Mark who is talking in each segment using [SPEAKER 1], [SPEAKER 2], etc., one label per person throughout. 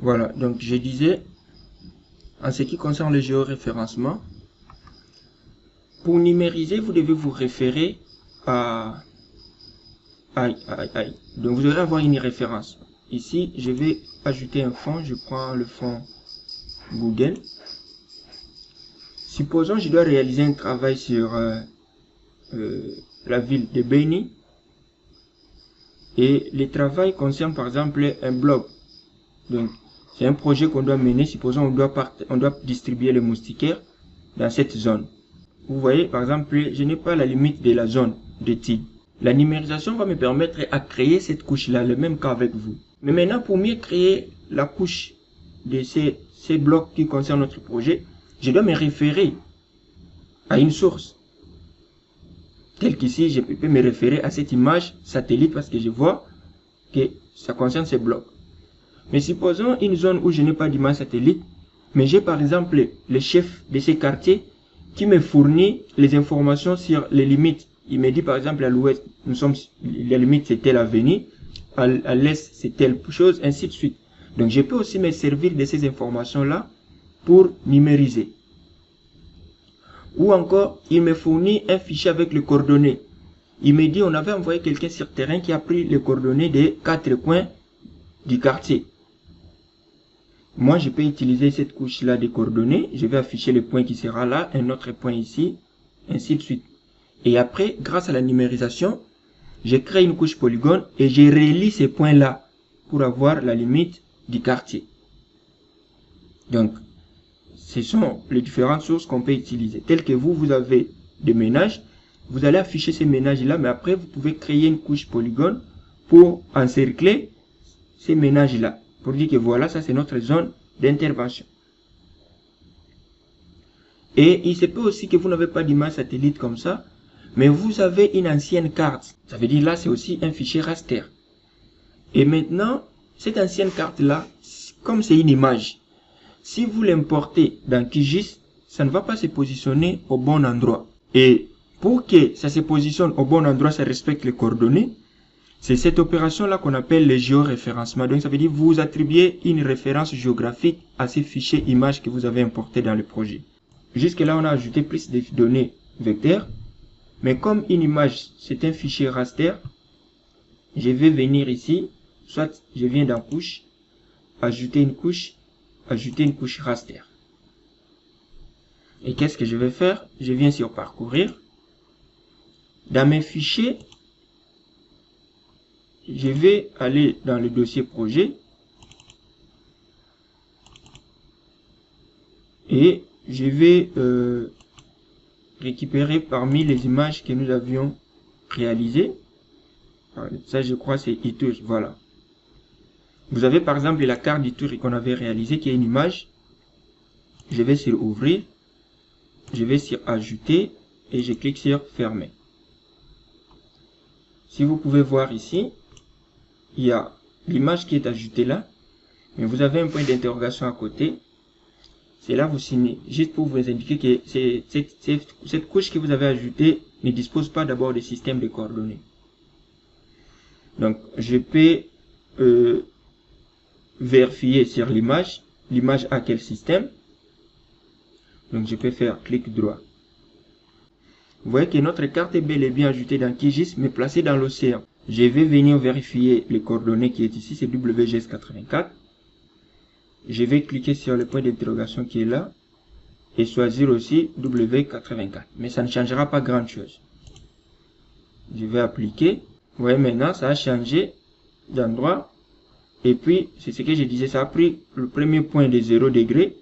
[SPEAKER 1] Voilà, donc je disais, en ce qui concerne le géoréférencement, pour numériser, vous devez vous référer à... Donc vous devez avoir une référence. Ici, je vais ajouter un fond. Je prends le fond Google. Supposons que je dois réaliser un travail sur la ville de Beni. Et le travail concerne par exemple un blog. Donc, c'est un projet qu'on doit mener. Supposons on doit distribuer les moustiquaires dans cette zone. Vous voyez, par exemple, je n'ai pas la limite de la zone d'étude. La numérisation va me permettre à créer cette couche-là, le même cas avec vous. Mais maintenant, pour mieux créer la couche de ces blocs qui concernent notre projet, je dois me référer à une source. Tel qu'ici, je peux me référer à cette image satellite parce que je vois que ça concerne ces blocs. Mais supposons une zone où je n'ai pas d'image satellite, mais j'ai par exemple le chef de ces quartiers qui me fournit les informations sur les limites. Il me dit par exemple à l'ouest, la limite c'est telle avenue, à l'est c'est telle chose, ainsi de suite. Donc je peux aussi me servir de ces informations-là pour numériser. Ou encore, il me fournit un fichier avec les coordonnées. Il me dit, on avait envoyé quelqu'un sur terrain qui a pris les coordonnées des 4 coins du quartier. Moi, je peux utiliser cette couche-là des coordonnées. Je vais afficher le point qui sera là, un autre point ici, ainsi de suite. Et après, grâce à la numérisation, je crée une couche polygone et je relie ces points-là pour avoir la limite du quartier. Donc, ce sont les différentes sources qu'on peut utiliser. Telles que vous avez des ménages, vous allez afficher ces ménages-là, mais après, vous pouvez créer une couche polygone pour encercler ces ménages-là. Pour dire que voilà, ça c'est notre zone d'intervention. Et il se peut aussi que vous n'avez pas d'image satellite comme ça, mais vous avez une ancienne carte. Ça veut dire là, c'est aussi un fichier raster. Et maintenant, cette ancienne carte-là, comme c'est une image, si vous l'importez dans QGIS, ça ne va pas se positionner au bon endroit. Et pour que ça se positionne au bon endroit, ça respecte les coordonnées, c'est cette opération-là qu'on appelle le géoréférencement. Donc ça veut dire que vous attribuez une référence géographique à ces fichiers images que vous avez importés dans le projet. Jusque-là, on a ajouté plus de données vecteurs. Mais comme une image, c'est un fichier raster, je vais venir ici, soit je viens dans couche, ajouter une couche raster. Et qu'est-ce que je vais faire? Je viens sur parcourir. Dans mes fichiers, je vais aller dans le dossier projet et je vais récupérer parmi les images que nous avions réalisées. Ça, je crois, c'est Ituri. Voilà. Vous avez par exemple la carte d'Ituri qu'on avait réalisée qui est une image. Je vais sur ouvrir. Je vais sur ajouter et je clique sur fermer. Si vous pouvez voir ici, il y a l'image qui est ajoutée là, mais vous avez un point d'interrogation à côté. C'est là vous signez, juste pour vous indiquer que cette couche que vous avez ajoutée ne dispose pas d'abord de système de coordonnées. Donc, je peux vérifier sur l'image a quel système. Donc, je peux faire clic droit. Vous voyez que notre carte est bel et bien ajoutée dans QGIS, mais placée dans l'océan. Je vais venir vérifier les coordonnées qui est ici, c'est WGS84. Je vais cliquer sur le point d'interrogation qui est là et choisir aussi W84. Mais ça ne changera pas grand chose. Je vais appliquer. Vous voyez maintenant, ça a changé d'endroit. Et puis, c'est ce que je disais, ça a pris le premier point de 0 degré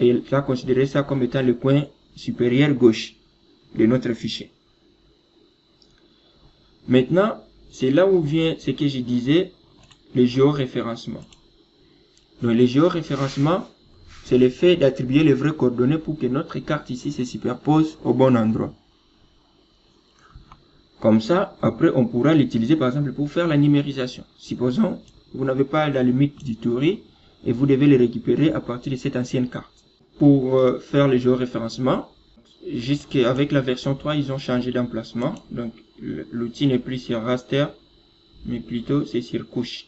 [SPEAKER 1] et ça a considéré ça comme étant le coin supérieur gauche de notre fichier. Maintenant, c'est là où vient ce que je disais, le géoréférencement. Donc, le géoréférencement, c'est le fait d'attribuer les vraies coordonnées pour que notre carte ici se superpose au bon endroit. Comme ça, après, on pourra l'utiliser par exemple pour faire la numérisation. Supposons, vous n'avez pas la limite d'Ituri et vous devez les récupérer à partir de cette ancienne carte. Pour faire le géoréférencement, jusqu'avec la version 3, ils ont changé d'emplacement. Donc, l'outil n'est plus sur raster, mais plutôt c'est sur couche.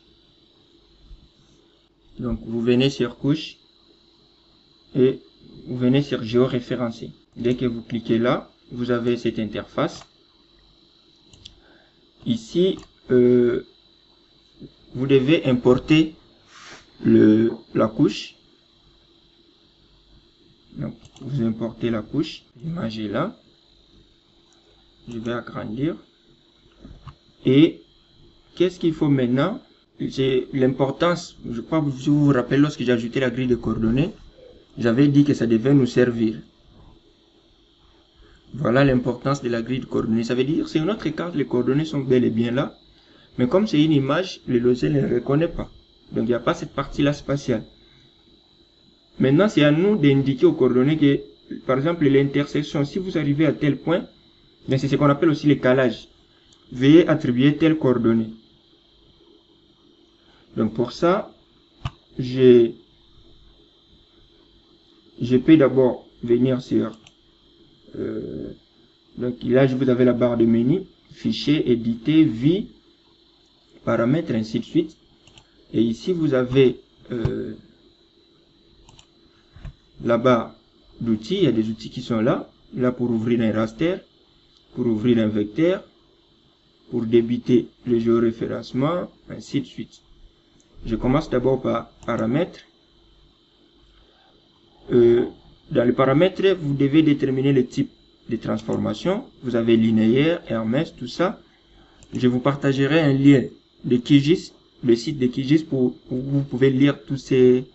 [SPEAKER 1] Donc vous venez sur couche et vous venez sur géoréférencé. Dès que vous cliquez là, vous avez cette interface. Ici, vous devez importer la couche. Donc, vous importez la couche. L'image est là. Je vais agrandir. Et qu'est-ce qu'il faut maintenant? C'est l'importance. Je crois que si vous vous rappelez, lorsque j'ai ajouté la grille de coordonnées, j'avais dit que ça devait nous servir. Voilà l'importance de la grille de coordonnées. Ça veut dire que c'est une autre carte, les coordonnées sont bel et bien là. Mais comme c'est une image, le logiciel ne le reconnaît pas. Donc il n'y a pas cette partie-là spatiale. Maintenant, c'est à nous d'indiquer aux coordonnées que, par exemple, l'intersection, si vous arrivez à tel point, c'est ce qu'on appelle aussi le calage. Veuillez attribuer telle coordonnée. Donc pour ça, je peux d'abord venir sur donc là vous avez la barre de menu, fichier, éditer, vie, paramètres, ainsi de suite. Et ici vous avez la barre d'outils. Il y a des outils qui sont là pour ouvrir un raster, pour ouvrir un vecteur, pour débiter le géoréférencement, ainsi de suite. Je commence d'abord par paramètres. Dans les paramètres, vous devez déterminer le type de transformation. Vous avez linéaire, Hermès, tout ça. Je vous partagerai un lien de QGIS, le site de QGIS, où vous pouvez lire toutes ces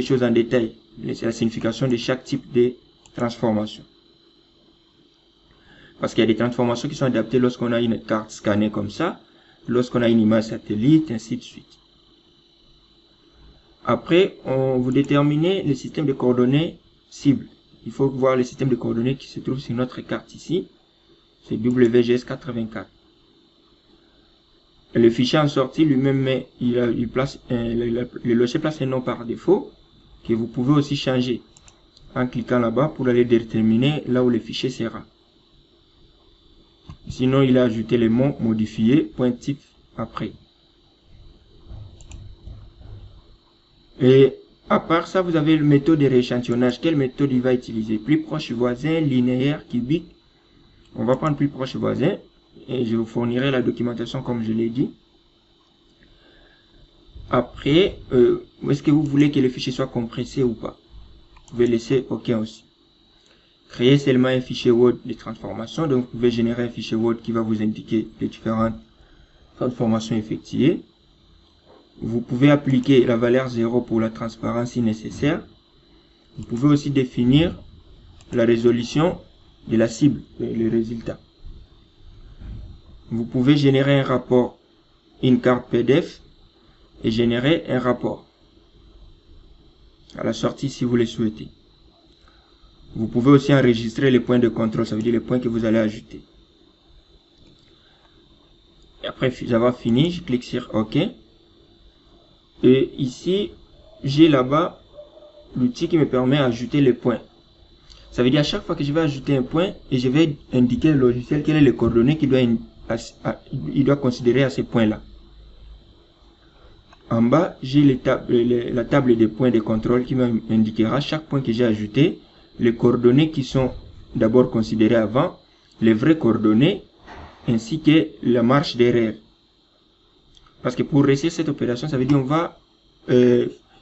[SPEAKER 1] choses en détail. C'est la signification de chaque type de transformation. Parce qu'il y a des transformations qui sont adaptées lorsqu'on a une carte scannée comme ça, lorsqu'on a une image satellite, ainsi de suite. Après, on vous détermine le système de coordonnées cible. Il faut voir le système de coordonnées qui se trouve sur notre carte ici. C'est WGS84. Le fichier en sortie lui-même, le logiciel place un nom par défaut que vous pouvez aussi changer en cliquant là-bas pour aller déterminer là où le fichier sera. Sinon, il a ajouté les mots modifiés, pointif après. Et à part ça, vous avez la méthode de rééchantillonnage. Quelle méthode il va utiliser? Plus proche voisin, linéaire, cubique. On va prendre plus proche voisin et je vous fournirai la documentation comme je l'ai dit. Après, est-ce que vous voulez que le fichier soit compressé ou pas? Vous pouvez laisser OK aussi. Créer seulement un fichier Word de transformation. Donc, vous pouvez générer un fichier Word qui va vous indiquer les différentes transformations effectuées. Vous pouvez appliquer la valeur 0 pour la transparence si nécessaire. Vous pouvez aussi définir la résolution de la cible, le résultat. Vous pouvez générer un rapport, une carte PDF et générer un rapport à la sortie si vous le souhaitez. Vous pouvez aussi enregistrer les points de contrôle, ça veut dire les points que vous allez ajouter. Et après avoir fini, je clique sur OK. Et ici, j'ai là-bas l'outil qui me permet d'ajouter les points. Ça veut dire à chaque fois que je vais ajouter un point, et je vais indiquer au logiciel quelles sont les coordonnées qu'il doit considérer à ces points-là. En bas, j'ai la table des points de contrôle qui m'indiquera chaque point que j'ai ajouté, les coordonnées qui sont d'abord considérées avant, les vraies coordonnées, ainsi que la marche d'erreur. Parce que pour réussir cette opération, ça veut dire qu'on va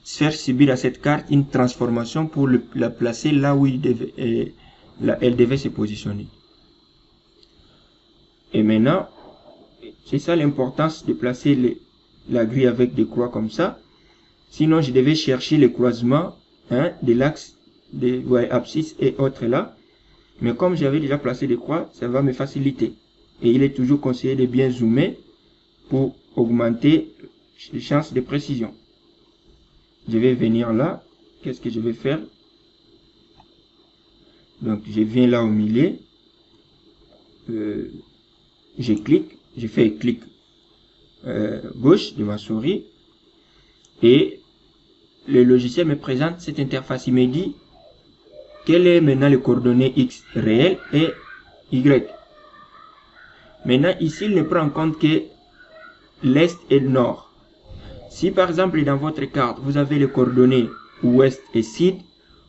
[SPEAKER 1] faire subir à cette carte une transformation pour la placer là où elle devait se positionner. Et maintenant, c'est ça l'importance de placer la grille avec des croix comme ça. Sinon, je devais chercher le croisement de l'axe des abscisses et autres là. Mais comme j'avais déjà placé des croix, ça va me faciliter. Et il est toujours conseillé de bien zoomer pour augmenter les chances de précision. Je vais venir là. Qu'est-ce que je vais faire? Donc, je viens là au milieu. Je clique. Je fais clic gauche de ma souris. Et le logiciel me présente cette interface. Il me dit quelles est maintenant les coordonnées X réelles et Y. Maintenant, ici, il ne prend en compte que l'Est et le Nord. Si par exemple dans votre carte, vous avez les coordonnées ouest et sud,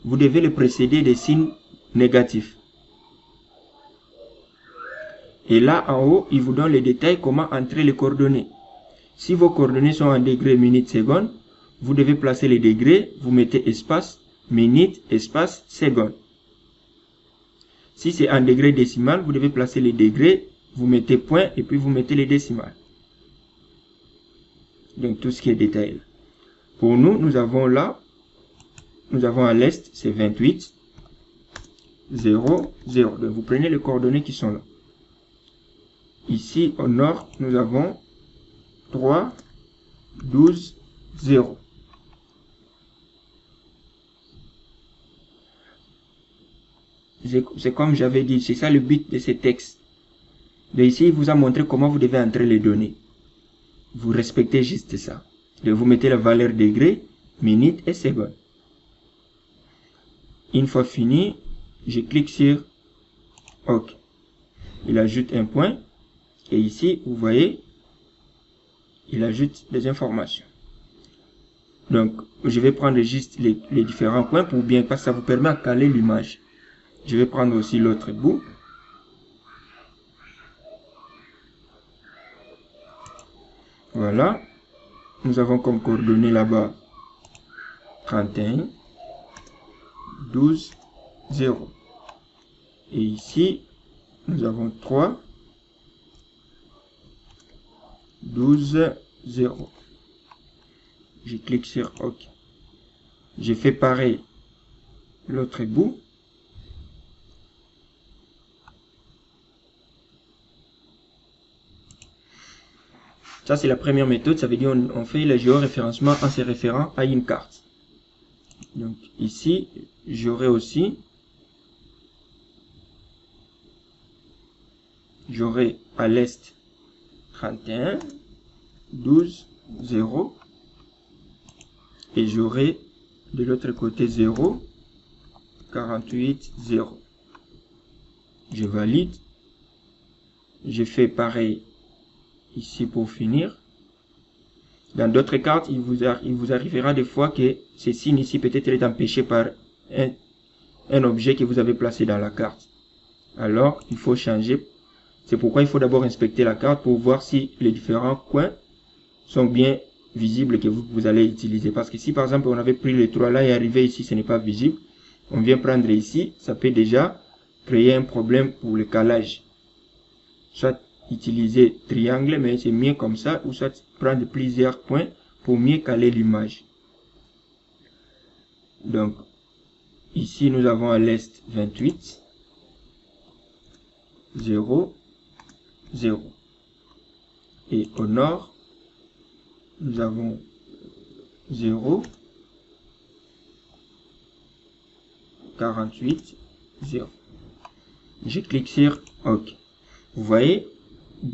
[SPEAKER 1] vous devez les précéder des signes négatifs. Et là en haut, il vous donne les détails comment entrer les coordonnées. Si vos coordonnées sont en degrés, minutes, secondes, vous devez placer les degrés, vous mettez espace, minutes, espace, secondes. Si c'est en degré décimal, vous devez placer les degrés, vous mettez point et puis vous mettez les décimales. Donc tout ce qui est détaillé. Pour nous, nous avons là, nous avons à l'est, c'est 28, 0, 0. Donc vous prenez les coordonnées qui sont là. Ici, au nord, nous avons 3, 12, 0. C'est comme j'avais dit, c'est ça le but de ces textes. Donc ici, il vous a montré comment vous devez entrer les données. Vous respectez juste ça. Donc vous mettez la valeur degré, minute et seconde. Une fois fini, je clique sur OK. Il ajoute un point. Et ici, vous voyez, il ajoute des informations. Donc, je vais prendre juste les différents points pour bien, parce que ça vous permet de caler l'image. Je vais prendre aussi l'autre bout. Voilà. Nous avons comme coordonnées là-bas 31, 12, 0. Et ici, nous avons 3, 12, 0. Je clique sur OK. Je fais pareil l'autre bout. Ça, c'est la première méthode. Ça veut dire on fait le géoréférencement en se référant à une carte. Donc ici, j'aurai aussi, j'aurai à l'est 31, 12, 0. Et j'aurai de l'autre côté 0, 48, 0. Je valide. Je fais pareil ici pour finir. Dans d'autres cartes, il vous arrivera des fois que ce signe ici peut-être est empêché par un objet que vous avez placé dans la carte. Alors, il faut changer. C'est pourquoi il faut d'abord inspecter la carte pour voir si les différents coins sont bien visibles que vous allez utiliser. Parce que si par exemple on avait pris les 3 là et arrivé ici, ce n'est pas visible. On vient prendre ici, ça peut déjà créer un problème pour le calage. Soit utiliser triangle, mais c'est mieux comme ça, ou soit prendre plusieurs points pour mieux caler l'image. Donc, ici nous avons à l'est 28, 0, 0. Et au nord, nous avons 0, 48, 0. Je clique sur OK. Vous voyez,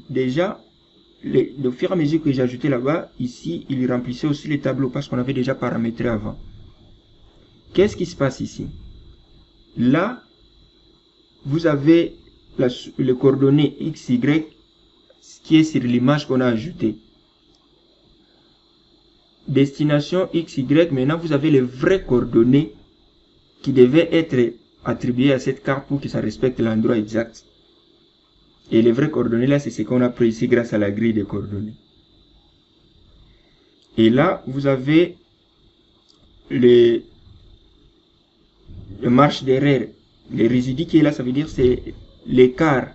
[SPEAKER 1] déjà, au fur et à mesure que j'ai ajouté là-bas, ici, il remplissait aussi les tableaux parce qu'on avait déjà paramétré avant. Qu'est-ce qui se passe ici? Là, vous avez les coordonnées X, Y, qui est sur l'image qu'on a ajoutée. Destination X, Y, maintenant vous avez les vraies coordonnées qui devaient être attribuées à cette carte pour que ça respecte l'endroit exact. Et les vraies coordonnées là, c'est ce qu'on a pris ici grâce à la grille de coordonnées. Et là, vous avez le marche d'erreur. Le résidu qui est là, ça veut dire c'est l'écart.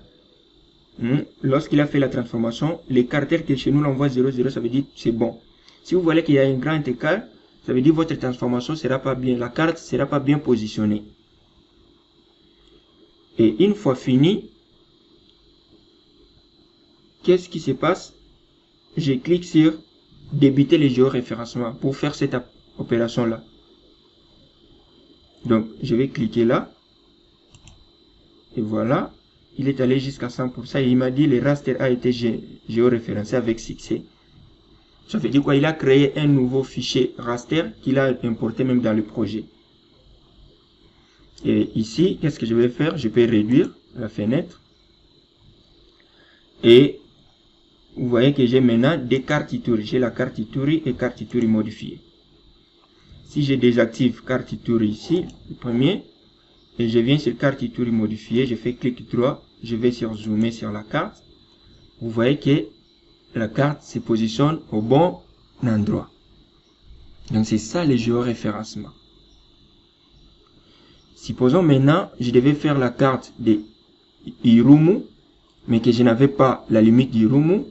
[SPEAKER 1] Lorsqu'il a fait la transformation, l'écart tel que chez nous l'envoie 0, 0, ça veut dire c'est bon. Si vous voyez qu'il y a un grand écart, ça veut dire votre transformation sera pas bien, la carte sera pas bien positionnée. Et une fois fini, qu'est-ce qui se passe? Je clique sur débuter le géoréférencement pour faire cette opération là. Donc je vais cliquer là. Et voilà, il est allé jusqu'à 100% et il m'a dit le raster a été géoréférencé avec succès. Ça veut dire quoi? Il a créé un nouveau fichier raster qu'il a importé même dans le projet. Et ici, qu'est-ce que je vais faire? Je peux réduire la fenêtre. Et vous voyez que j'ai maintenant des cartes Ituri. J'ai la carte Ituri et carte Ituri modifiée. Si je désactive carte Ituri ici, le premier, et je viens sur carte Ituri modifiée, je fais clic droit, je vais sur zoomer sur la carte. Vous voyez que la carte se positionne au bon endroit. Donc c'est ça le géoréférencement. Supposons maintenant, je devais faire la carte de Irumu, mais que je n'avais pas la limite d'Irumu.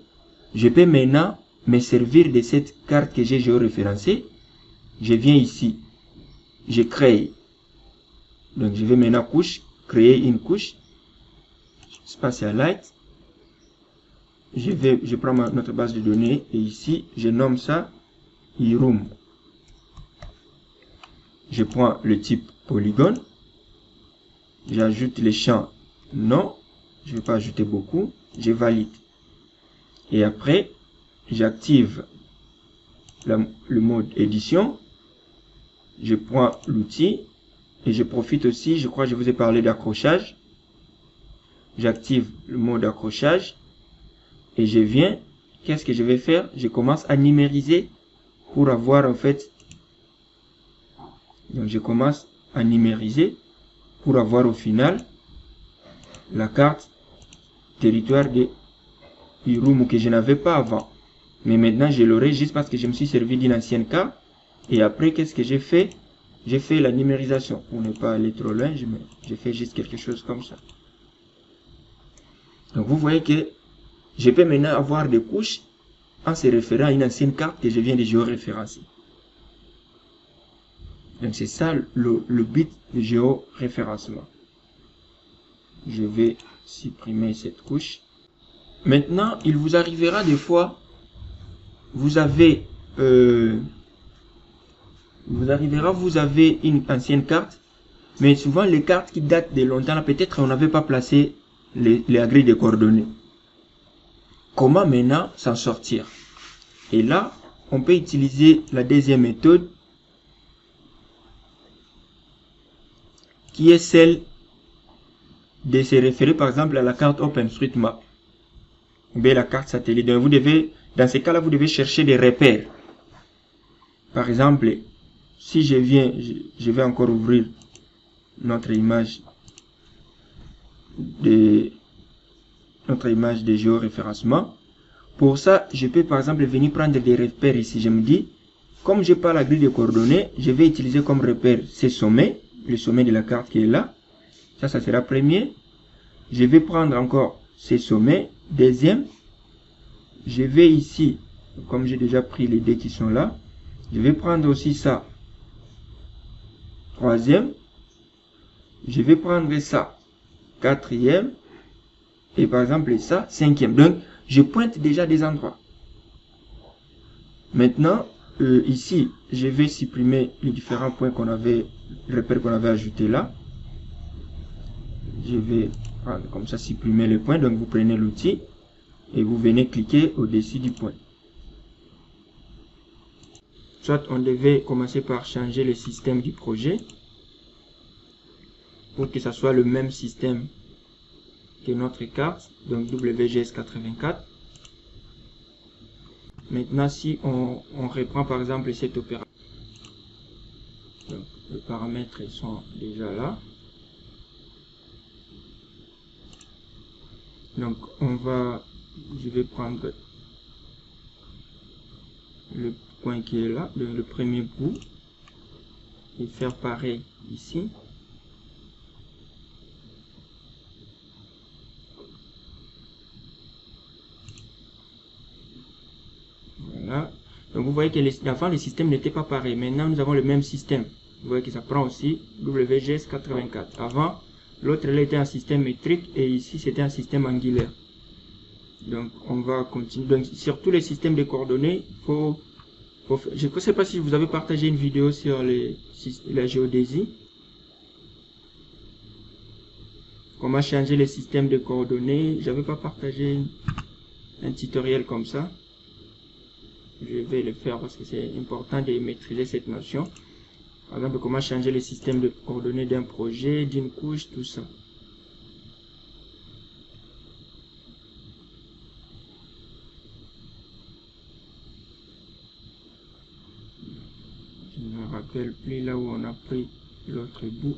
[SPEAKER 1] Je peux maintenant me servir de cette carte que j'ai géoréférencée. Je viens ici, je crée. Donc je vais maintenant créer une couche. Spatial Light. Je prends notre base de données et ici, je nomme ça Irumu. Je prends le type polygone. J'ajoute les champs non. Je ne vais pas ajouter beaucoup. Je valide. Et après, j'active le mode édition. Je prends l'outil et je profite aussi, je crois que je vous ai parlé d'accrochage. J'active le mode accrochage et je viens. Qu'est-ce que je vais faire? Je commence à numériser pour avoir en fait. Donc je commence à numériser pour avoir au final la carte territoire de Irumu que je n'avais pas avant. Mais maintenant je l'aurai juste parce que je me suis servi d'une ancienne carte. Et après, qu'est-ce que j'ai fait? J'ai fait la numérisation. Pour ne pas aller trop loin, je fais juste quelque chose comme ça. Donc vous voyez que je peux maintenant avoir des couches en se référant à une ancienne carte que je viens de géoréférencer. Donc c'est ça le but de géoréférencement. Je vais supprimer cette couche. Maintenant, il vous arrivera des fois, vous avez une ancienne carte, mais souvent les cartes qui datent de longtemps, peut-être on n'avait pas placé les grilles de coordonnées. Comment maintenant s'en sortir? Et là, on peut utiliser la deuxième méthode, qui est celle de se référer par exemple à la carte OpenStreetMap ou bien la carte satellite. Donc vous devez, dans ces cas-là, vous devez chercher des repères. Par exemple, si je viens, je vais encore ouvrir notre image de géoréférencement. Pour ça, je peux par exemple venir prendre des repères ici. Je me dis, comme je n'ai pas la grille de coordonnées, je vais utiliser comme repère ces sommets, le sommet de la carte qui est là. Ça sera premier. Je vais prendre encore ces sommets. Deuxième, je vais ici, comme j'ai déjà pris les dés qui sont là, je vais prendre aussi ça. Troisième, je vais prendre ça. Quatrième, et par exemple ça, cinquième. Donc, je pointe déjà des endroits. Maintenant, ici, je vais supprimer les différents points repères qu'on avait ajoutés là. Je vais prendre comme ça, supprimer les points. Donc, vous prenez l'outil et vous venez cliquer au-dessus du point. Soit on devait commencer par changer le système du projet pour que ça soit le même système que notre carte, donc WGS84. Maintenant, si on reprend par exemple cette opération, donc les paramètres sont déjà là. Donc je vais prendre le point qui est là, le premier bout, et faire pareil ici. Voilà. Donc vous voyez que avant le système n'était pas pareil. Maintenant nous avons le même système. Vous voyez que ça prend aussi WGS84. Avant, l'autre était un système métrique et ici c'était un système angulaire. Donc on va continuer. Donc sur tous les systèmes de coordonnées, je ne sais pas si vous avez partagé une vidéo sur la géodésie. Comment changer les systèmes de coordonnées. J'avais pas partagé un tutoriel comme ça. Je vais le faire parce que c'est important de maîtriser cette notion. Par exemple, comment changer les systèmes de coordonnées d'un projet, d'une couche, tout ça. me rappelle plus là où on a pris l'autre bout.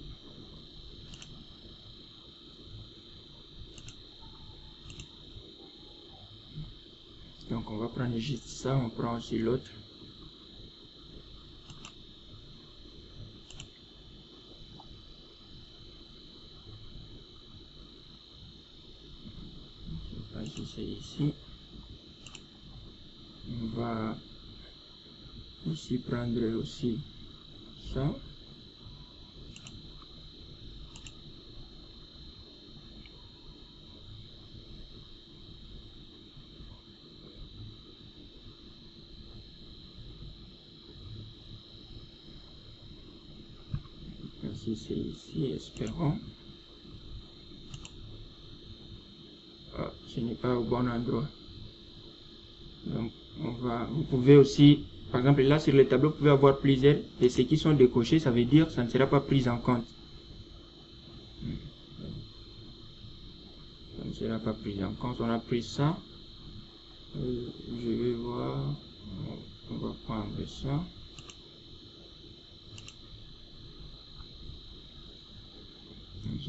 [SPEAKER 1] Donc on va prendre juste ça, on prend aussi l'autre. C'est ici. On va ici prendre aussi ça. Ainsi c'est ici, espérons. Ah, ce n'est pas au bon endroit. Donc vous pouvez aussi, par exemple là sur le tableau, vous pouvez avoir plusieurs, et ceux qui sont décochés, ça veut dire que ça ne sera pas pris en compte. Ça ne sera pas pris en compte. On a pris ça. Je vais voir. On va prendre ça.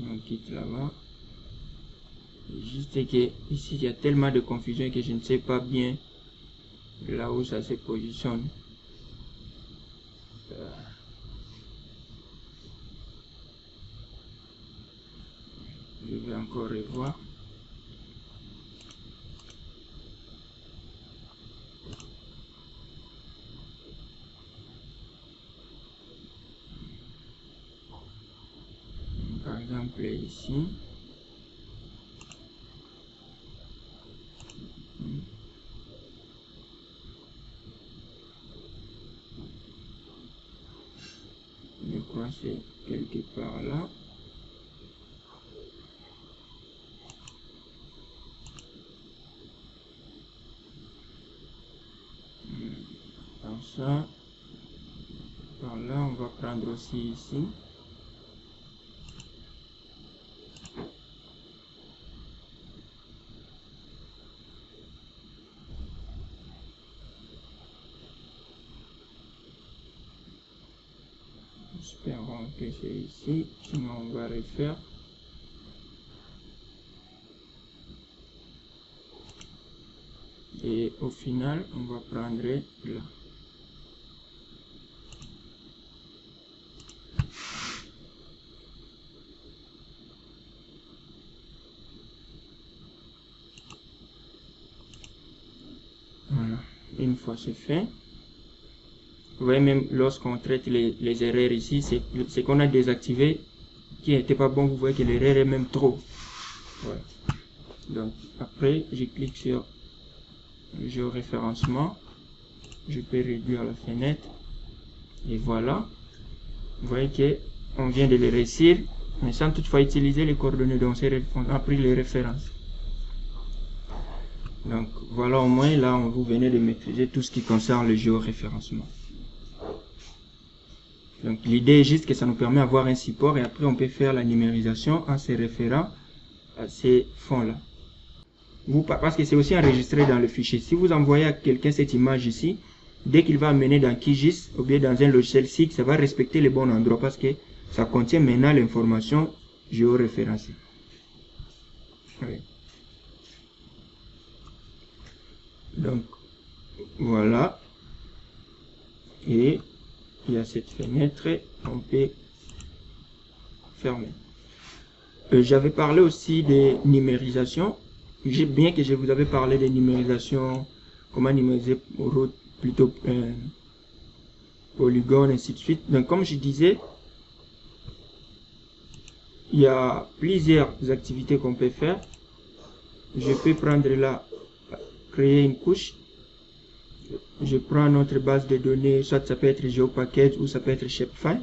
[SPEAKER 1] On quitte là-bas. Juste que ici il y a tellement de confusion que je ne sais pas bien là où ça se positionne. Je vais encore revoir. Par exemple ici. Je crois que c'est quelque part là. Comme ça. Par là, on va prendre aussi ici. Espérons que c'est ici, sinon on va refaire. Et au final, on va prendre là. Voilà, une fois c'est fait. Vous voyez, même lorsqu'on traite les erreurs ici, c'est qu'on a désactivé qui n'était pas bon. Vous voyez que l'erreur est même trop. Voilà. Donc après, je clique sur le géoréférencement. Je peux réduire la fenêtre. Et voilà. Vous voyez que on vient de les réussir, mais sans toutefois utiliser les coordonnées. Donc on a pris les références. Donc voilà, au moins là, vous venez de maîtriser tout ce qui concerne le géoréférencement. Donc l'idée est juste que ça nous permet d'avoir un support et après on peut faire la numérisation en se référant à ces fonds-là. Parce que c'est aussi enregistré dans le fichier. Si vous envoyez à quelqu'un cette image ici, dès qu'il va amener dans QGIS ou bien dans un logiciel SIG, ça va respecter le bon endroit parce que ça contient maintenant l'information géoréférencée. Oui. Donc voilà. Et il y a cette fenêtre, on peut fermer. J'avais parlé aussi des numérisations. Bien que je vous avais parlé des numérisations, comment numériser plutôt polygone, ainsi de suite. Donc comme je disais, il y a plusieurs activités qu'on peut faire. Je peux prendre là, créer une couche. Je prends notre base de données, soit ça peut être GeoPackage ou ça peut être Shapefile.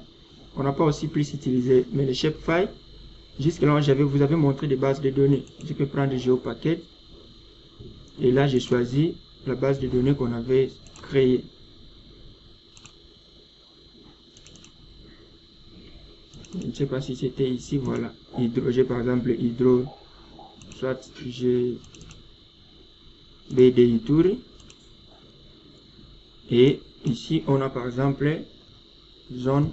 [SPEAKER 1] On n'a pas aussi plus utilisé, mais le Shapefile, jusque là vous avez montré des bases de données. Je peux prendre GeoPackage et là j'ai choisi la base de données qu'on avait créée. Je ne sais pas si c'était ici, voilà. J'ai par exemple hydro, soit j'ai BDI Tour. Et ici, on a par exemple zone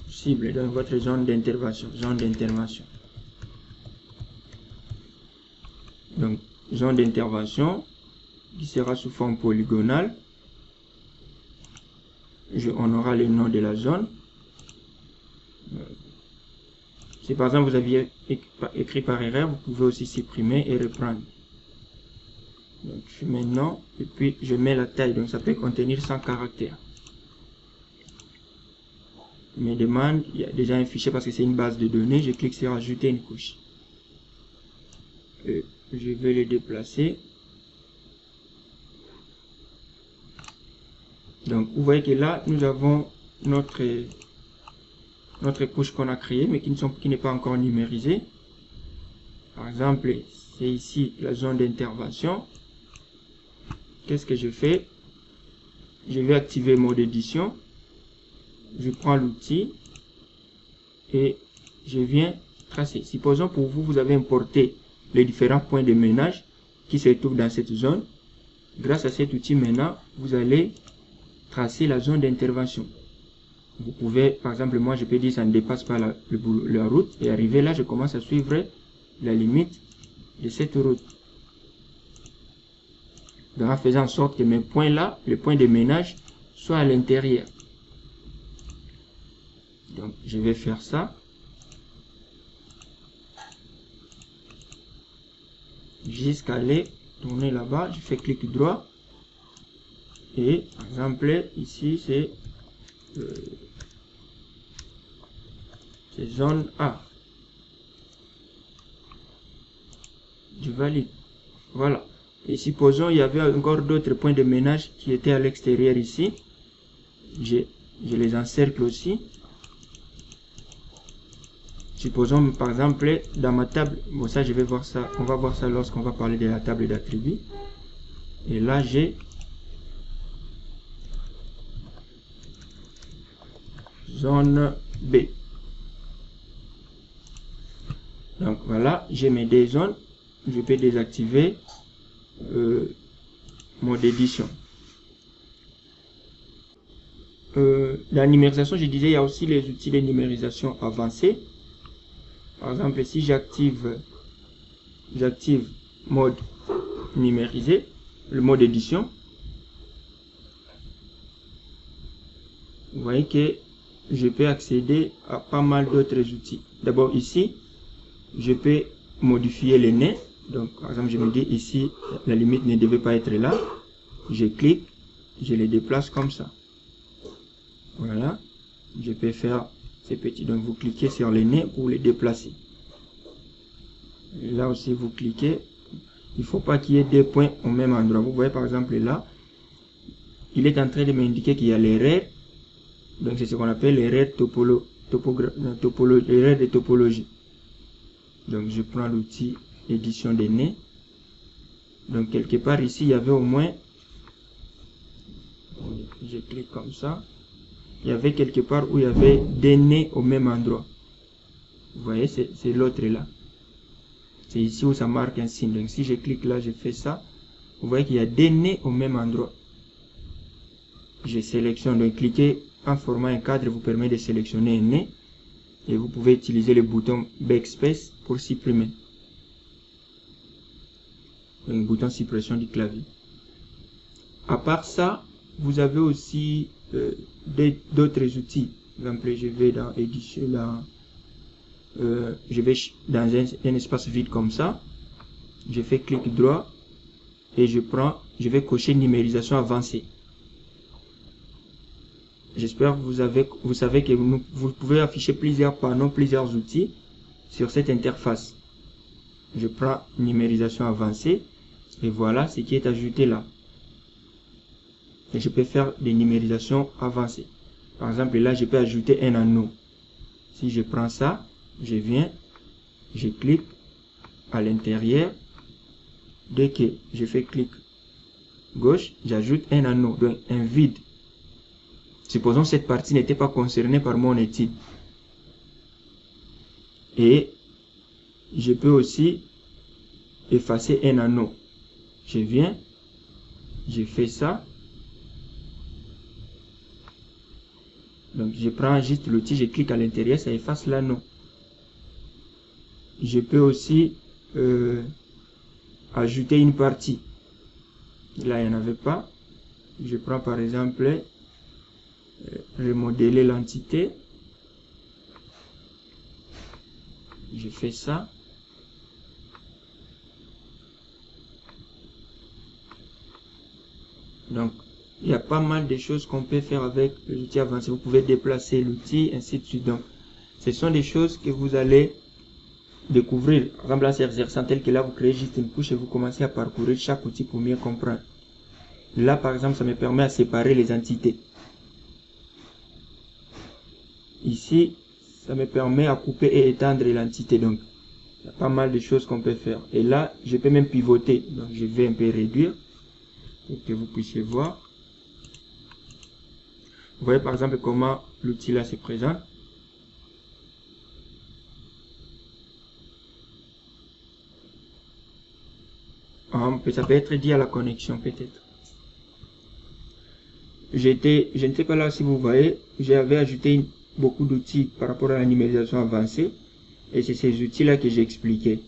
[SPEAKER 1] cible, donc votre zone d'intervention, donc zone d'intervention qui sera sous forme polygonale. On aura le nom de la zone. Si par exemple vous aviez écrit par erreur, vous pouvez aussi supprimer et reprendre. Donc je mets non et puis je mets la taille, donc ça peut contenir 100 caractères. Il me demande, il y a déjà un fichier parce que c'est une base de données, je clique sur ajouter une couche. Je vais le déplacer. Donc vous voyez que là nous avons notre couche qu'on a créée mais qui n'est pas encore numérisée. Par exemple, c'est ici la zone d'intervention. Qu'est-ce que je fais? Je vais activer mode édition. Je prends l'outil et je viens tracer. Supposons pour vous, vous avez importé les différents points de ménage qui se trouvent dans cette zone. Grâce à cet outil maintenant, vous allez tracer la zone d'intervention. Vous pouvez, par exemple, moi je peux dire ça ne dépasse pas la route et arriver là, je commence à suivre la limite de cette route. Donc, en faisant en sorte que mes points là, les points de ménage, soient à l'intérieur. Donc, je vais faire ça. Jusqu'à aller tourner là-bas, je fais clic droit. Et, par exemple, ici, c'est zone A. Je valide. Voilà. Et supposons il y avait encore d'autres points de ménage qui étaient à l'extérieur ici. Je les encercle aussi. Supposons par exemple dans ma table, bon ça je vais voir ça, on va voir ça lorsqu'on va parler de la table d'attributs. Et là j'ai zone B. Donc voilà, j'ai mes deux zones. Je peux désactiver mode édition. La numérisation, je disais, il y a aussi les outils de numérisation avancés. Par exemple, si j'active mode numérisé, le mode édition, vous voyez que je peux accéder à pas mal d'autres outils. D'abord ici, je peux modifier les nez. Donc, par exemple, je me dis ici, la limite ne devait pas être là. Je clique, je les déplace comme ça. Voilà. Je peux faire ces petits. Donc, vous cliquez sur les nez pour les déplacer. Là aussi, vous cliquez. Il ne faut pas qu'il y ait deux points au même endroit. Vous voyez, par exemple, là, il est en train de m'indiquer qu'il y a l'erreur. Donc, c'est ce qu'on appelle l'erreur de topologie. Donc, je prends l'outil édition des nez. Donc, quelque part ici, il y avait au moins, je clique comme ça, il y avait quelque part où il y avait des nez au même endroit. Vous voyez, c'est l'autre là. C'est ici où ça marque un signe. Donc, si je clique là, je fais ça. Vous voyez qu'il y a des nez au même endroit. Je sélectionne. Donc, cliquer en formant un cadre vous permet de sélectionner un nez. Et vous pouvez utiliser le bouton Backspace pour supprimer. Un bouton suppression du clavier. À part ça, vous avez aussi d'autres outils. Par exemple, je vais dans édition, je vais dans un espace vide comme ça. Je fais clic droit et je vais cocher numérisation avancée. J'espère que vous savez que vous pouvez afficher plusieurs panneaux, plusieurs outils sur cette interface. Je prends numérisation avancée et voilà ce qui est ajouté là. Et je peux faire des numérisations avancées. Par exemple, là, je peux ajouter un anneau. Si je prends ça, je viens, je clique à l'intérieur. Dès que je fais clic gauche, j'ajoute un anneau, donc un vide. Supposons que cette partie n'était pas concernée par mon étude. Et je peux aussi effacer un anneau. Je viens, je fais ça. Donc je prends juste l'outil, je clique à l'intérieur, ça efface l'anneau. Je peux aussi ajouter une partie. Là, il n'y en avait pas. Je prends par exemple, remodeler l'entité. Je fais ça. Donc, il y a pas mal de choses qu'on peut faire avec les outils avancés. Vous pouvez déplacer l'outil, ainsi de suite. Donc, ce sont des choses que vous allez découvrir. Par exemple, là, c'est exerçant tel que là, vous créez juste une couche et vous commencez à parcourir chaque outil pour mieux comprendre. Là, par exemple, ça me permet à séparer les entités. Ici, ça me permet à couper et étendre l'entité. Donc, il y a pas mal de choses qu'on peut faire. Et là, je peux même pivoter. Donc, je vais un peu réduire pour que vous puissiez voir. Vous voyez par exemple comment l'outil là se présente. Ça peut être dit à la connexion peut-être. Je n'étais pas là si vous voyez. J'avais ajouté beaucoup d'outils par rapport à la numérisation avancée. Et c'est ces outils là que j'ai expliqué.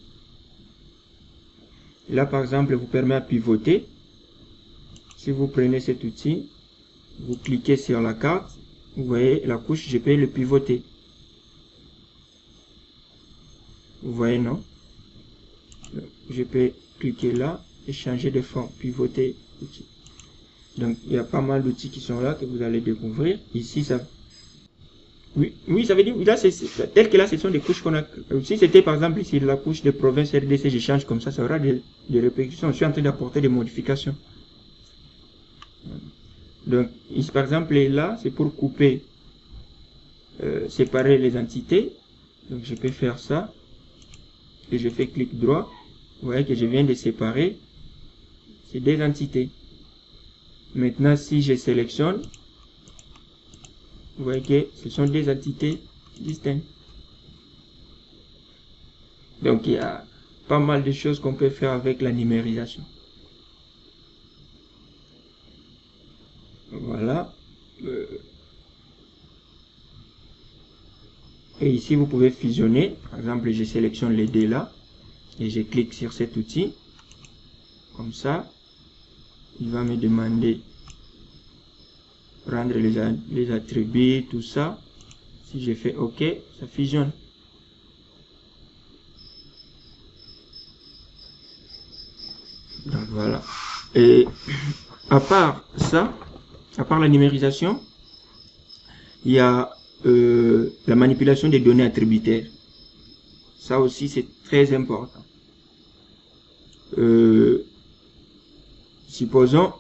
[SPEAKER 1] Là par exemple vous permet à pivoter. Si vous prenez cet outil, vous cliquez sur la carte, vous voyez la couche, je peux le pivoter. Vous voyez, non? Je peux cliquer là et changer de fond, pivoter l'outil. Donc il y a pas mal d'outils qui sont là que vous allez découvrir. Ici ça... Oui, ça veut dire, là, tel que là, ce sont des couches qu'on a... Si c'était par exemple ici la couche de province RDC, je change comme ça aura des répercussions. Je suis en train d'apporter des modifications. Donc, ici, par exemple, là, c'est pour couper, séparer les entités. Donc, je peux faire ça. Et je fais clic droit. Vous voyez que je viens de séparer ces deux entités. Maintenant, si je sélectionne, vous voyez que ce sont des entités distinctes. Donc, il y a pas mal de choses qu'on peut faire avec la numérisation. Voilà. Et ici, vous pouvez fusionner. Par exemple, je sélectionne les deux là. Et je clique sur cet outil. Comme ça. Il va me demander prendre les attributs, tout ça. Si je fais OK, ça fusionne. Donc voilà. Et à part ça, à part la numérisation, il y a la manipulation des données attributaires. Ça aussi, c'est très important. Supposons,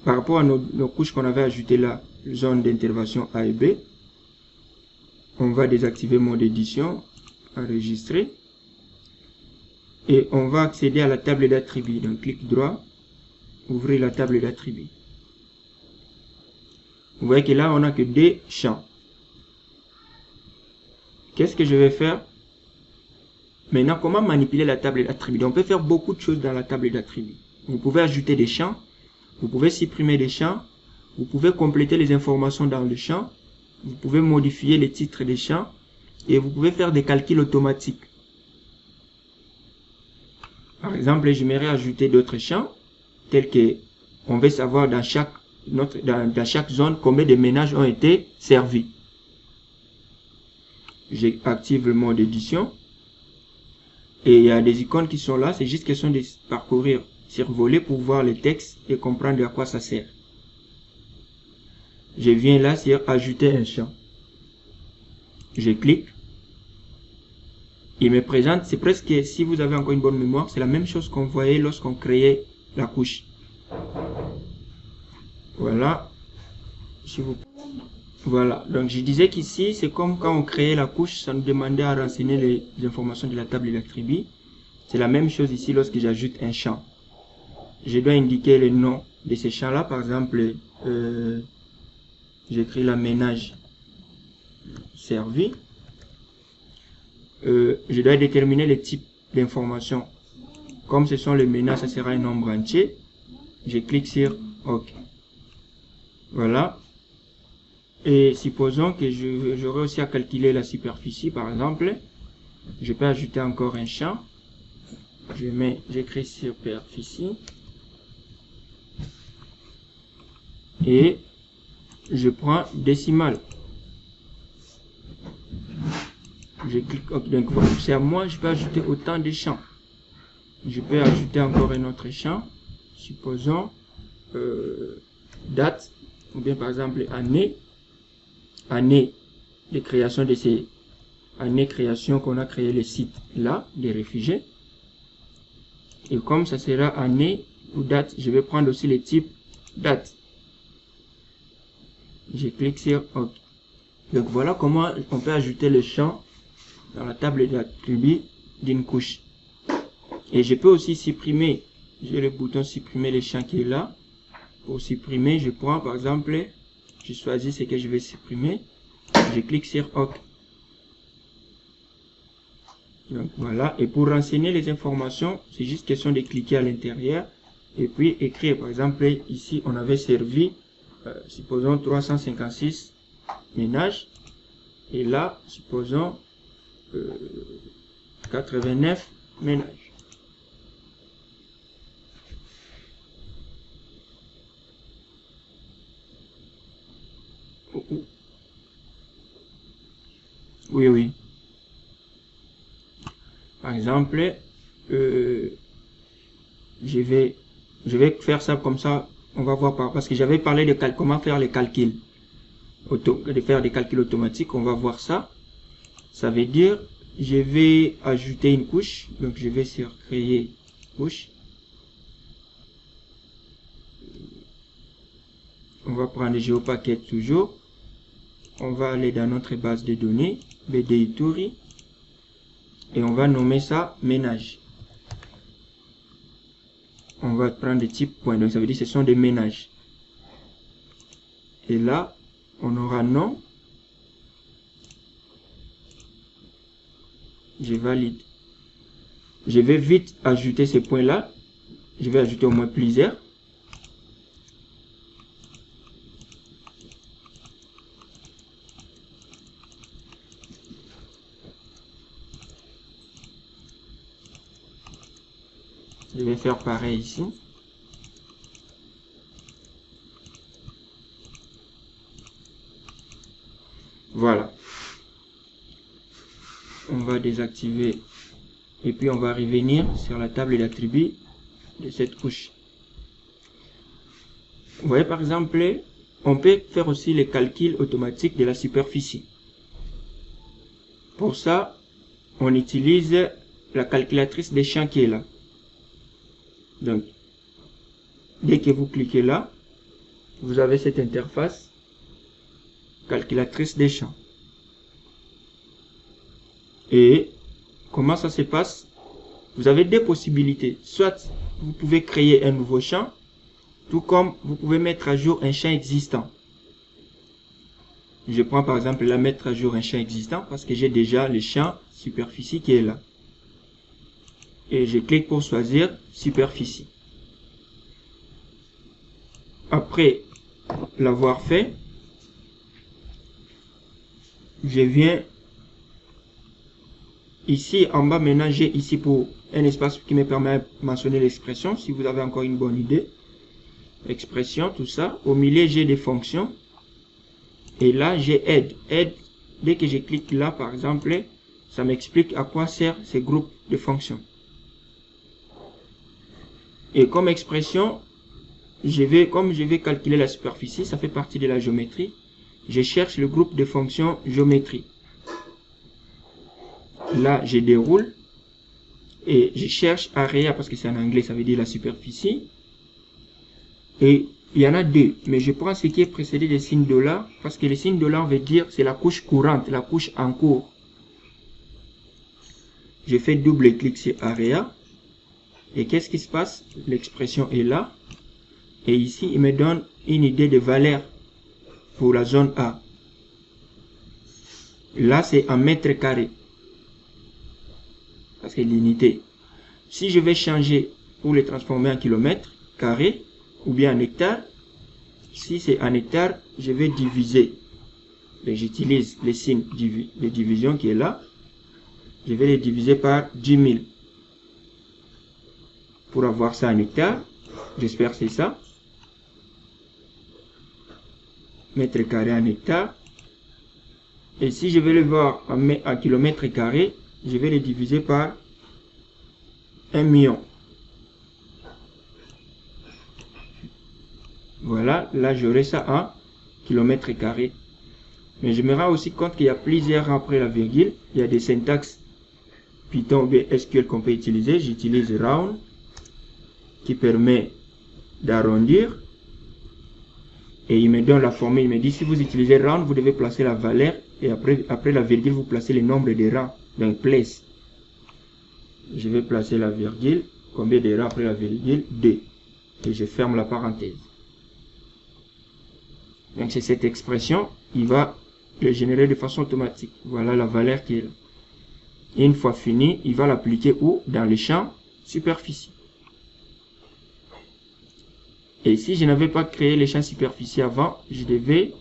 [SPEAKER 1] par rapport à nos couches qu'on avait ajoutées là, zone d'intervention A et B, on va désactiver mode édition, enregistrer, et on va accéder à la table d'attributs. Donc, clic droit, ouvrir la table d'attributs. Vous voyez que là, on n'a que des champs. Qu'est-ce que je vais faire? Maintenant, comment manipuler la table d'attributs? On peut faire beaucoup de choses dans la table d'attributs. Vous pouvez ajouter des champs, vous pouvez supprimer des champs, vous pouvez compléter les informations dans le champ, vous pouvez modifier les titres des champs, et vous pouvez faire des calculs automatiques. Par exemple, j'aimerais ajouter d'autres champs, tels que on veut savoir dans chaque zone combien de ménages ont été servis. J'active le mode édition. Et il y a des icônes qui sont là, c'est juste question de parcourir, survoler pour voir les textes et comprendre à quoi ça sert. Je viens là sur ajouter un champ. Je clique. Il me présente, c'est presque, si vous avez encore une bonne mémoire, c'est la même chose qu'on voyait lorsqu'on créait la couche. Voilà. Voilà, donc je disais qu'ici, c'est comme quand on créait la couche, ça nous demandait à renseigner les informations de la table d'attributs. C'est la même chose ici lorsque j'ajoute un champ. Je dois indiquer le nom de ces champs-là. Par exemple, j'écris la ménage servi. Je dois déterminer le type d'information. Comme ce sont les ménages, ça sera un nombre entier. Je clique sur OK. Voilà. Et supposons que j'aurai aussi à calculer la superficie, par exemple. Je peux ajouter encore un champ. J'écris superficie. Et je prends décimale. Je clique OK. Donc c'est à moi, je peux ajouter autant de champs. Je peux ajouter encore un autre champ. Supposons date, ou bien par exemple année de création de ces années création qu'on a créé le site là des réfugiés. Et comme ça sera année ou date, je vais prendre aussi le type date. Je clique sur OK. Donc voilà comment on peut ajouter le champ dans la table d'attributs d'une couche. Et je peux aussi supprimer, j'ai le bouton supprimer les champs qui est là. Pour supprimer, je prends par exemple, je choisis ce que je vais supprimer, je clique sur OK. Donc voilà, et pour renseigner les informations, c'est juste question de cliquer à l'intérieur et puis écrire. Par exemple, ici on avait servi, supposons 356 ménages, et là, supposons 89 ménages. Oui. Par exemple, je vais faire ça comme ça. On va voir parce que j'avais parlé de comment faire les calculs, de faire des calculs automatiques. On va voir ça. Ça veut dire, je vais ajouter une couche. Donc je vais sur créer couche. On va prendre GeoPacket toujours. On va aller dans notre base de données, BDITouri, et on va nommer ça ménage. On va prendre des types points, donc ça veut dire que ce sont des ménages. Et là, on aura nom. Je valide. Je vais vite ajouter ces points-là. Je vais ajouter au moins plusieurs. Je vais faire pareil ici. Voilà. On va désactiver et puis on va revenir sur la table d'attributs de cette couche. Vous voyez par exemple, on peut faire aussi les calculs automatiques de la superficie. Pour ça, on utilise la calculatrice des champs qui est là. Donc, dès que vous cliquez là, vous avez cette interface calculatrice des champs. Et comment ça se passe? Vous avez deux possibilités. Soit vous pouvez créer un nouveau champ, tout comme vous pouvez mettre à jour un champ existant. Je prends par exemple là mettre à jour un champ existant parce que j'ai déjà le champ superficie qui est là. Et je clique pour choisir superficie. Après l'avoir fait, je viens ici en bas. Maintenant j'ai ici pour un espace qui me permet de mentionner l'expression si vous avez encore une bonne idée. Expression, tout ça. Au milieu j'ai des fonctions. Et là j'ai aide. Aide, dès que je clique là par exemple, ça m'explique à quoi sert ces groupes de fonctions. Et comme expression, comme je vais calculer la superficie, ça fait partie de la géométrie. Je cherche le groupe de fonctions géométrie. Là, je déroule et je cherche area parce que c'est en anglais, ça veut dire la superficie. Et il y en a deux, mais je prends ce qui est précédé des signes $, parce que le signe $ veut dire c'est la couche courante, la couche en cours. Je fais double clic sur area. Et qu'est-ce qui se passe? L'expression est là. Et ici, il me donne une idée de valeur pour la zone A. Là, c'est en mètres carrés. Parce que l'unité. Si je vais changer pour le transformer en kilomètres carrés ou bien en hectares, si c'est en hectares, je vais diviser et j'utilise les signes de division qui est là. Je vais les diviser par 10 000 pour avoir ça en hectares. J'espère que c'est ça. Mètre carré en hectares. Et si je vais le voir en kilomètres carrés, je vais les diviser par 1 million. Voilà, là j'aurai ça en kilomètres carrés. Mais je me rends aussi compte qu'il y a plusieurs rangs après la virgule. Il y a des syntaxes Python ou SQL qu'on peut utiliser. J'utilise round qui permet d'arrondir. Et il me donne la formule. Il me dit si vous utilisez round, vous devez placer la valeur. Et après la virgule, vous placez le nombre de rangs. Donc place. Je vais placer la virgule. Combien de rangs après la virgule? 2. Et je ferme la parenthèse. Donc c'est cette expression. Il va le générer de façon automatique. Voilà la valeur qui est là. Et une fois fini, il va l'appliquer où? Dans le champ superficie. Et si je n'avais pas créé les champs superficie avant, je devais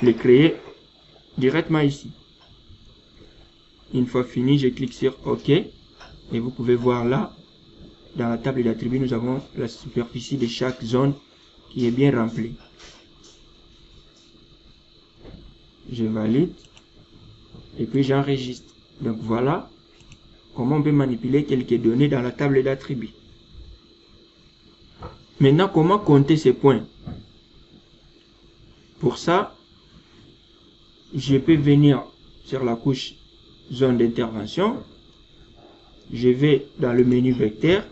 [SPEAKER 1] les créer directement ici. Une fois fini, je clique sur OK. Et vous pouvez voir là, dans la table d'attributs, nous avons la superficie de chaque zone qui est bien remplie. Je valide. Et puis j'enregistre. Donc voilà comment on peut manipuler quelques données dans la table d'attributs. Maintenant, comment compter ces points? Pour ça, je peux venir sur la couche zone d'intervention. Je vais dans le menu vecteur.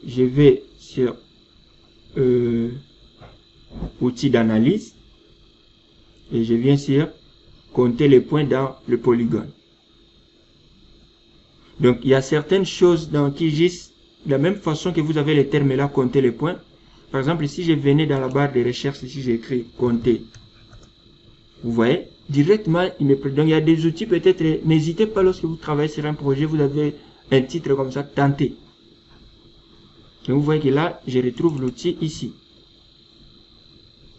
[SPEAKER 1] Je vais sur outils d'analyse. Et je viens sur compter les points dans le polygone. Donc, il y a certaines choses dans QGIS, de la même façon que vous avez les termes là, compter les points. Par exemple, si je venais dans la barre de recherche, ici j'écris compter. Vous voyez, directement, il me prend. Donc, il y a des outils, peut-être, n'hésitez pas lorsque vous travaillez sur un projet, vous avez un titre comme ça, tenter. Et vous voyez que là, je retrouve l'outil ici,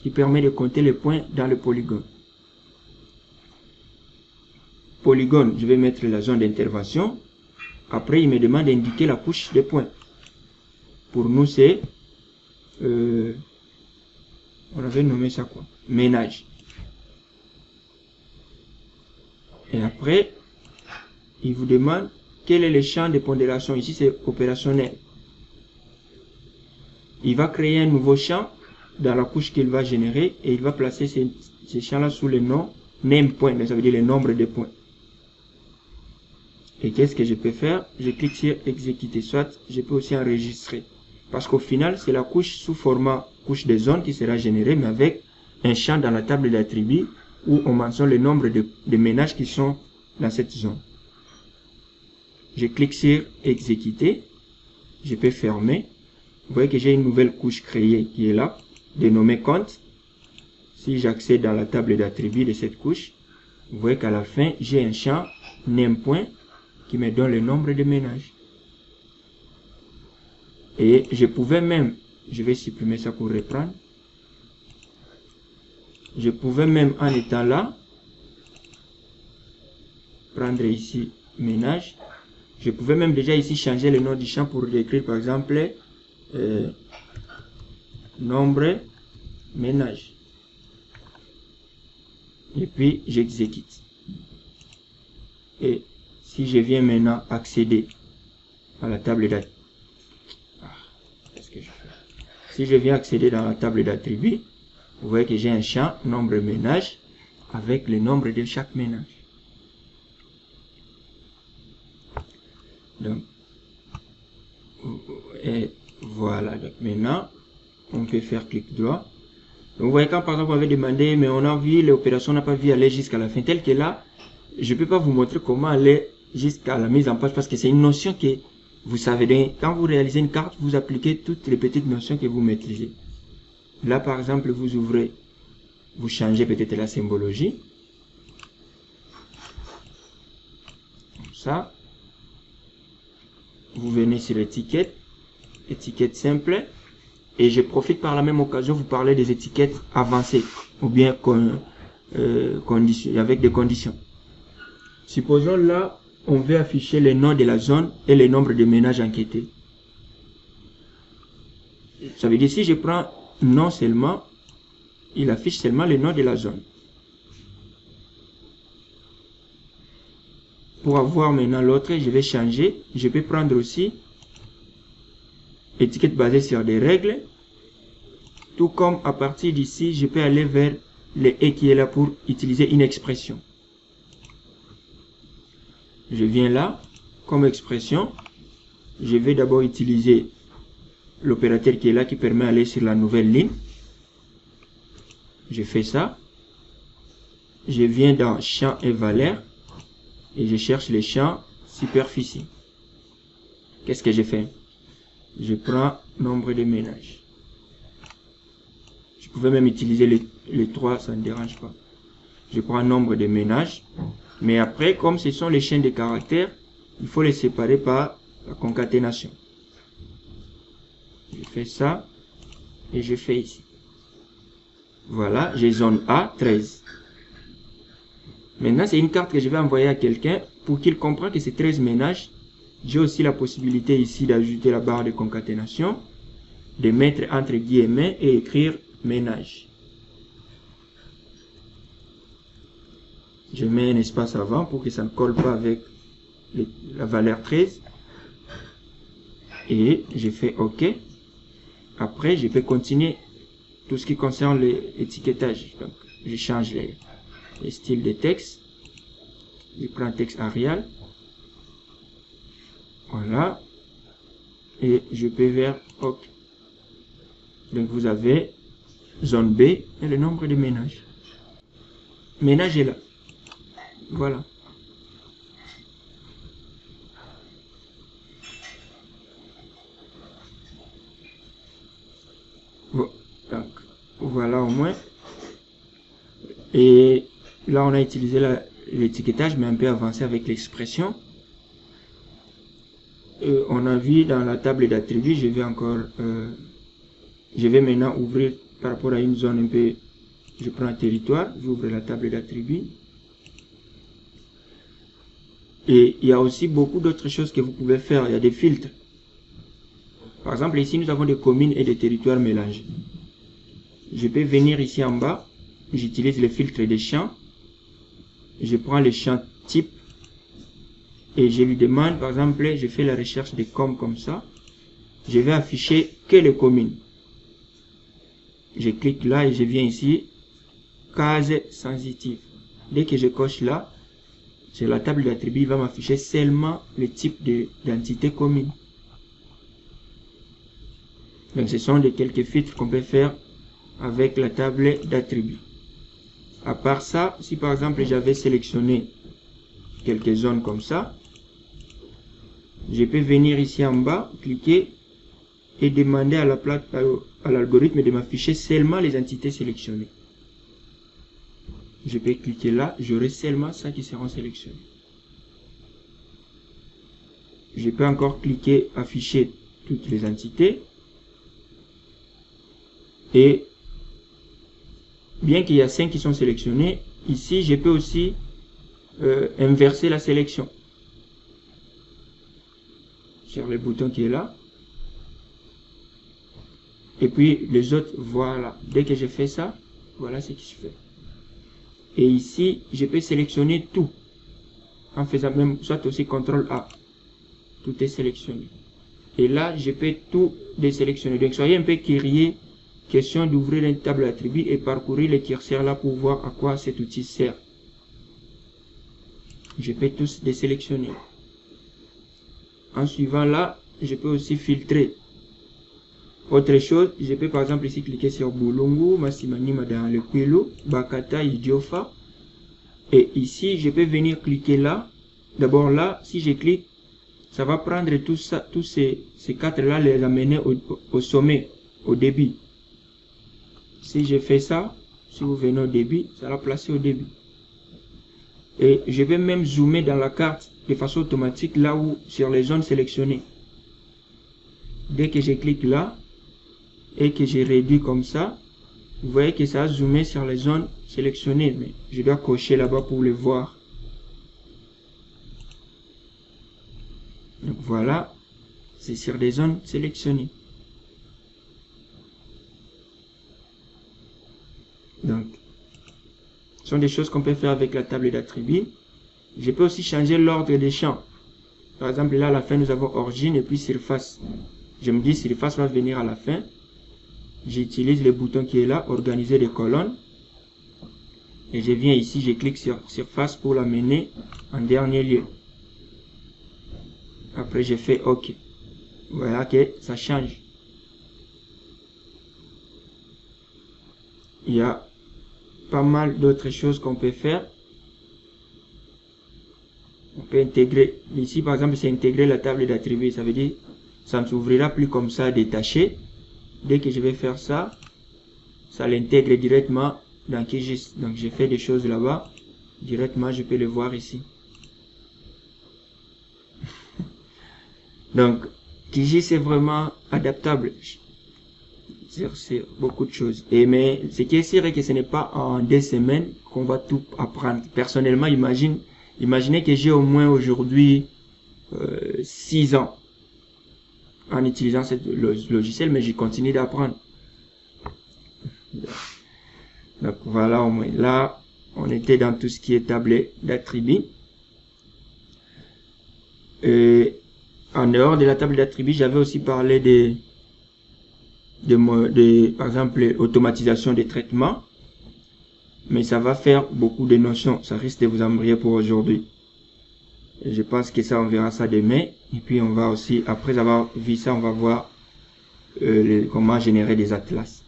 [SPEAKER 1] qui permet de compter les points dans le polygone. Polygone, je vais mettre la zone d'intervention. Après, il me demande d'indiquer la couche des points. Pour nous, c'est... on avait nommé ça quoi? Ménage. Et après, il vous demande quel est le champ de pondération. Ici, c'est opérationnel. Il va créer un nouveau champ dans la couche qu'il va générer et il va placer ces champs-là sous le nom name point. Ça veut dire le nombre de points. Et qu'est-ce que je peux faire? Je clique sur exécuter. Soit je peux aussi enregistrer. Parce qu'au final, c'est la couche sous format couche de zone qui sera générée, mais avec un champ dans la table d'attributs où on mentionne le nombre de ménages qui sont dans cette zone. Je clique sur exécuter. Je peux fermer. Vous voyez que j'ai une nouvelle couche créée qui est là, dénommée compte. Si j'accède dans la table d'attributs de cette couche, vous voyez qu'à la fin, j'ai un champ name point qui me donne le nombre de ménages. Et je pouvais même, je vais supprimer ça pour reprendre. Je pouvais même, en étant là, prendre ici ménage. Je pouvais même déjà ici changer le nom du champ pour écrire par exemple nombre ménage. Et puis j'exécute. Et si je viens maintenant accéder à la table d'attributs, si je viens accéder dans la table d'attributs, vous voyez que j'ai un champ nombre ménage avec le nombre de chaque ménage. Donc, et voilà. Donc maintenant, on peut faire clic droit. Donc, vous voyez quand par exemple on avait demandé, mais on a vu l'opération, on n'a pas vu aller jusqu'à la fin, telle que là, je ne peux pas vous montrer comment aller jusqu'à la mise en page parce que c'est une notion que vous savez. Donc, quand vous réalisez une carte, vous appliquez toutes les petites notions que vous maîtrisez. Là, par exemple, vous ouvrez, vous changez peut-être la symbologie. Comme ça. Vous venez sur étiquette, étiquette simple. Et je profite par la même occasion vous parler des étiquettes avancées ou bien avec des conditions. Supposons là, on veut afficher les noms de la zone et le nombre de ménages enquêtés. Ça veut dire si je prends nom seulement, il affiche seulement le nom de la zone. Pour avoir maintenant l'autre, je vais changer. Je peux prendre aussi étiquette basée sur des règles. Tout comme à partir d'ici, je peux aller vers le et qui est là pour utiliser une expression. Je viens là, comme expression. Je vais d'abord utiliser l'opérateur qui est là, qui permet d'aller sur la nouvelle ligne. Je fais ça. Je viens dans champ et valeur. Et je cherche les champs superficie. Qu'est-ce que je fais? Je prends nombre de ménages. Je pouvais même utiliser les 3, ça ne dérange pas. Je prends nombre de ménages. Mais après, comme ce sont les chaînes de caractères, il faut les séparer par la concaténation. Je fais ça et je fais ici. Voilà, j'ai zone A, 13. Maintenant, c'est une carte que je vais envoyer à quelqu'un pour qu'il comprenne que c'est 13 ménages. J'ai aussi la possibilité ici d'ajouter la barre de concaténation, de mettre entre guillemets et écrire ménage. Je mets un espace avant pour que ça ne colle pas avec la valeur 13. Et je fais OK. Après, je peux continuer tout ce qui concerne l'étiquetage. Donc, je change les styles de texte. Je prends texte Arial. Voilà. Et je peux vers OK. Donc, vous avez zone B et le nombre de ménages. Ménage est là. Voilà. Bon, donc, voilà au moins. Et là, on a utilisé l'étiquetage, mais un peu avancé avec l'expression. On a vu dans la table d'attributs, je vais maintenant ouvrir par rapport à une zone un peu. Je prends un territoire, j'ouvre la table d'attributs. Et il y a aussi beaucoup d'autres choses que vous pouvez faire. Il y a des filtres. Par exemple, ici, nous avons des communes et des territoires mélangés. Je peux venir ici en bas. J'utilise le filtre des champs. Je prends le champ type. Et je lui demande, par exemple, je fais la recherche de comme ça. Je vais afficher que les communes. Je clique là et je viens ici. Case sensitive. Dès que je coche là, sur la table d'attributs, il va m'afficher seulement le type d'entité commune. Donc, ce sont quelques filtres qu'on peut faire avec la table d'attributs. À part ça, si par exemple j'avais sélectionné quelques zones comme ça, je peux venir ici en bas, cliquer et demander à l'algorithme de m'afficher seulement les entités sélectionnées. Je peux cliquer là, j'aurai seulement ça qui seront sélectionnés. Je peux encore cliquer afficher toutes les entités. Et bien qu'il y a 5 qui sont sélectionnés, ici je peux aussi inverser la sélection. Sur le bouton qui est là. Et puis les autres, voilà. Dès que je fais ça, voilà ce qui se fait. Et ici, je peux sélectionner tout. En faisant même, soit aussi CTRL A. Tout est sélectionné. Et là, je peux tout désélectionner. Donc, soyez un peu curieux. Question d'ouvrir une table d'attributs et parcourir le curseur là pour voir à quoi cet outil sert. Je peux tous désélectionner. En suivant là, je peux aussi filtrer. Autre chose, je peux par exemple ici cliquer sur Bulungu, Massimanima dans le Kwilu, Bakata, Idiofa. Et ici, je peux venir cliquer là. D'abord là, si je clique, ça va prendre tout ça, tous ces 4 là, les amener au sommet, au début. Si je fais ça, si vous venez au début, ça va placer au début. Et je vais même zoomer dans la carte de façon automatique là où, sur les zones sélectionnées. Dès que je clique là, et que je réduis comme ça, vous voyez que ça a zoomé sur les zones sélectionnées, mais je dois cocher là-bas pour les voir. Donc voilà, c'est sur des zones sélectionnées. Donc, ce sont des choses qu'on peut faire avec la table d'attributs. Je peux aussi changer l'ordre des champs. Par exemple, là, à la fin, nous avons origine et puis surface. Je me dis, surface va venir à la fin. J'utilise le bouton qui est là, organiser les colonnes. Et je viens ici, je clique sur surface pour la mener en dernier lieu. Après, je fais OK. Voilà que ça change. Il y a pas mal d'autres choses qu'on peut faire. On peut intégrer, ici par exemple, c'est intégrer la table d'attributs. Ça veut dire, ça ne s'ouvrira plus comme ça, détaché. Dès que je vais faire ça, ça l'intègre directement dans QGIS. Donc, j'ai fait des choses là-bas. Directement, je peux le voir ici. Donc, QGIS est vraiment adaptable sur beaucoup de choses. Mais ce qui est sûr est que ce n'est pas en 2 semaines qu'on va tout apprendre. Personnellement, imaginez que j'ai au moins aujourd'hui 6 ans en utilisant ce logiciel, mais je continue d'apprendre. Donc voilà, au moins là, on était dans tout ce qui est table d'attributs. Et en dehors de la table d'attributs, j'avais aussi parlé par exemple, automatisation des traitements. Mais ça va faire beaucoup de notions. Ça risque de vous embrouiller pour aujourd'hui. Je pense que ça, on verra ça demain. Et puis, on va aussi, après avoir vu ça, on va voir comment générer des atlas.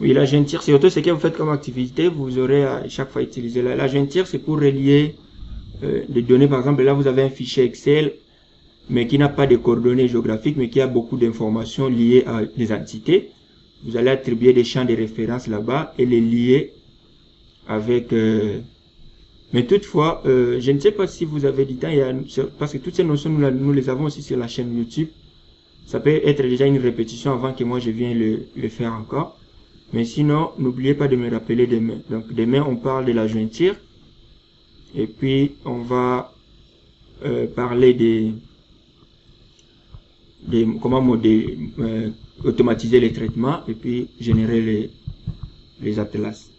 [SPEAKER 1] Oui, la jointure, c'est autre ce que vous faites comme activité. Vous aurez à chaque fois utilisé la jointure, c'est pour relier des données. Par exemple, là, vous avez un fichier Excel, mais qui n'a pas de coordonnées géographiques, mais qui a beaucoup d'informations liées à des entités. Vous allez attribuer des champs de référence là-bas et les lier avec... Mais toutefois, je ne sais pas si vous avez du temps, parce que toutes ces notions, nous les avons aussi sur la chaîne YouTube. Ça peut être déjà une répétition avant que moi je vienne le faire encore. Mais sinon, n'oubliez pas de me rappeler demain. Donc demain, on parle de la jointure. Et puis, on va parler comment automatiser les traitements et puis générer les atlas.